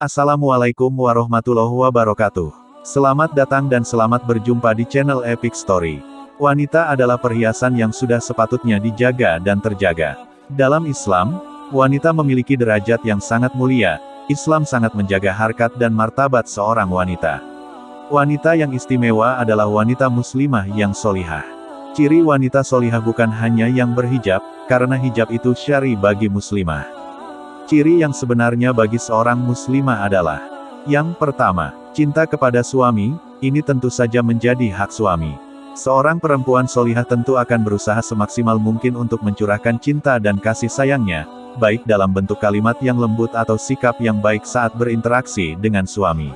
Assalamualaikum warahmatullahi wabarakatuh. Selamat datang dan selamat berjumpa di channel Epic Story. Wanita adalah perhiasan yang sudah sepatutnya dijaga dan terjaga. Dalam Islam, wanita memiliki derajat yang sangat mulia. Islam sangat menjaga harkat dan martabat seorang wanita. Wanita yang istimewa adalah wanita muslimah yang solihah. Ciri wanita solihah bukan hanya yang berhijab, karena hijab itu syar'i bagi muslimah. Ciri yang sebenarnya bagi seorang muslimah adalah: yang pertama, cinta kepada suami. Ini tentu saja menjadi hak suami. Seorang perempuan solihah tentu akan berusaha semaksimal mungkin untuk mencurahkan cinta dan kasih sayangnya, baik dalam bentuk kalimat yang lembut atau sikap yang baik saat berinteraksi dengan suami.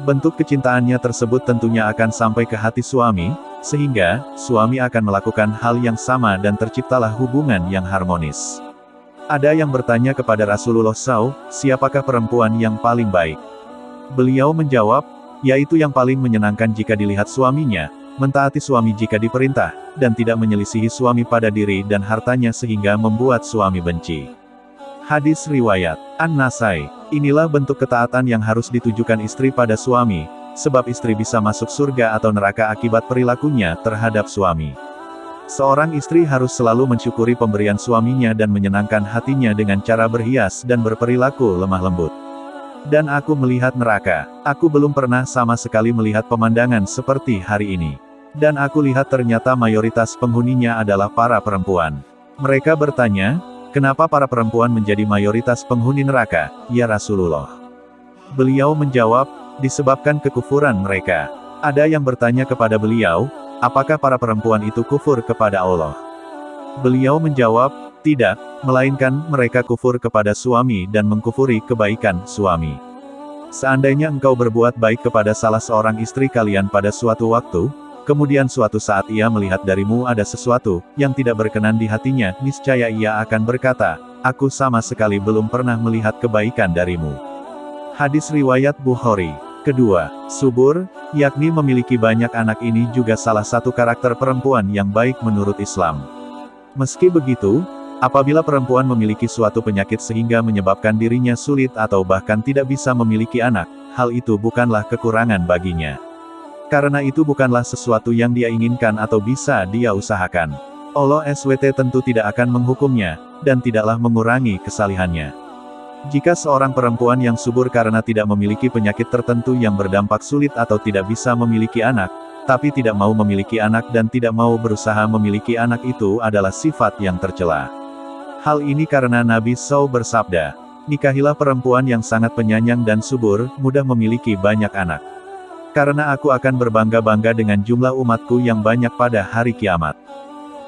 Bentuk kecintaannya tersebut tentunya akan sampai ke hati suami, sehingga suami akan melakukan hal yang sama dan terciptalah hubungan yang harmonis. Ada yang bertanya kepada Rasulullah SAW, siapakah perempuan yang paling baik? Beliau menjawab, yaitu yang paling menyenangkan jika dilihat suaminya, mentaati suami jika diperintah, dan tidak menyelisihi suami pada diri dan hartanya sehingga membuat suami benci. Hadis riwayat An-Nasai. Inilah bentuk ketaatan yang harus ditujukan istri pada suami, sebab istri bisa masuk surga atau neraka akibat perilakunya terhadap suami. Seorang istri harus selalu mensyukuri pemberian suaminya dan menyenangkan hatinya dengan cara berhias dan berperilaku lemah lembut. Dan aku melihat neraka. Aku belum pernah sama sekali melihat pemandangan seperti hari ini. Dan aku lihat ternyata mayoritas penghuninya adalah para perempuan. Mereka bertanya, kenapa para perempuan menjadi mayoritas penghuni neraka, ya Rasulullah? Beliau menjawab, disebabkan kekufuran mereka. Ada yang bertanya kepada beliau, apakah para perempuan itu kufur kepada Allah? Beliau menjawab, tidak, melainkan mereka kufur kepada suami dan mengkufuri kebaikan suami. Seandainya engkau berbuat baik kepada salah seorang istri kalian pada suatu waktu, kemudian suatu saat ia melihat darimu ada sesuatu yang tidak berkenan di hatinya, niscaya ia akan berkata, aku sama sekali belum pernah melihat kebaikan darimu. Hadis riwayat Bukhari. Kedua, subur, yakni memiliki banyak anak ini juga salah satu karakter perempuan yang baik menurut Islam. Meski begitu, apabila perempuan memiliki suatu penyakit sehingga menyebabkan dirinya sulit atau bahkan tidak bisa memiliki anak, hal itu bukanlah kekurangan baginya. Karena itu bukanlah sesuatu yang dia inginkan atau bisa dia usahakan. Allah SWT tentu tidak akan menghukumnya, dan tidaklah mengurangi kesalihannya. Jika seorang perempuan yang subur karena tidak memiliki penyakit tertentu yang berdampak sulit atau tidak bisa memiliki anak, tapi tidak mau memiliki anak dan tidak mau berusaha memiliki anak itu adalah sifat yang tercela. Hal ini karena Nabi SAW bersabda, nikahilah perempuan yang sangat penyayang dan subur, mudah memiliki banyak anak. Karena aku akan berbangga-bangga dengan jumlah umatku yang banyak pada hari kiamat.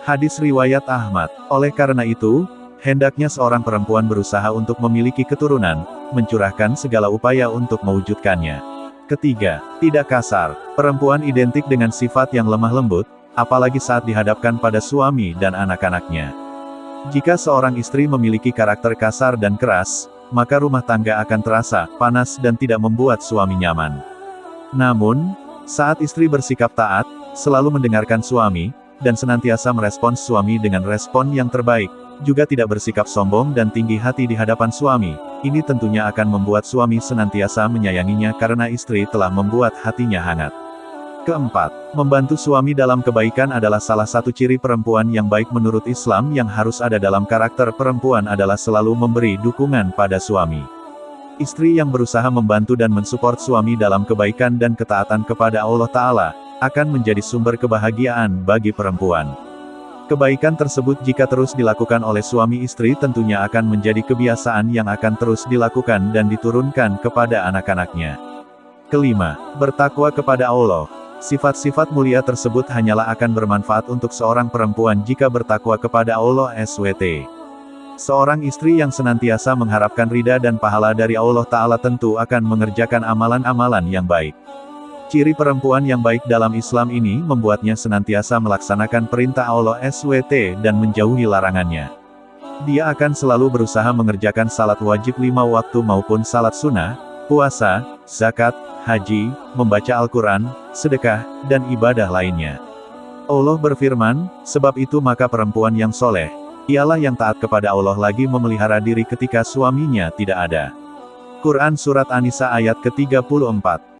Hadis riwayat Ahmad. Oleh karena itu, hendaknya seorang perempuan berusaha untuk memiliki keturunan, mencurahkan segala upaya untuk mewujudkannya. Ketiga, tidak kasar. Perempuan identik dengan sifat yang lemah lembut, apalagi saat dihadapkan pada suami dan anak-anaknya. Jika seorang istri memiliki karakter kasar dan keras, maka rumah tangga akan terasa panas dan tidak membuat suami nyaman. Namun, saat istri bersikap taat, selalu mendengarkan suami, dan senantiasa merespons suami dengan respon yang terbaik, juga tidak bersikap sombong dan tinggi hati di hadapan suami, ini tentunya akan membuat suami senantiasa menyayanginya karena istri telah membuat hatinya hangat. Keempat, membantu suami dalam kebaikan adalah salah satu ciri perempuan yang baik menurut Islam yang harus ada dalam karakter perempuan adalah selalu memberi dukungan pada suami. Istri yang berusaha membantu dan mensupport suami dalam kebaikan dan ketaatan kepada Allah Ta'ala, akan menjadi sumber kebahagiaan bagi perempuan. Kebaikan tersebut jika terus dilakukan oleh suami istri tentunya akan menjadi kebiasaan yang akan terus dilakukan dan diturunkan kepada anak-anaknya. Kelima, bertakwa kepada Allah. Sifat-sifat mulia tersebut hanyalah akan bermanfaat untuk seorang perempuan jika bertakwa kepada Allah SWT. Seorang istri yang senantiasa mengharapkan ridha dan pahala dari Allah Ta'ala tentu akan mengerjakan amalan-amalan yang baik. Ciri perempuan yang baik dalam Islam ini membuatnya senantiasa melaksanakan perintah Allah SWT dan menjauhi larangannya. Dia akan selalu berusaha mengerjakan salat wajib 5 waktu maupun salat sunnah, puasa, zakat, haji, membaca Al-Quran, sedekah, dan ibadah lainnya. Allah berfirman, sebab itu maka perempuan yang soleh, ialah yang taat kepada Allah lagi memelihara diri ketika suaminya tidak ada. Quran Surat An-Nisa ayat ke-34.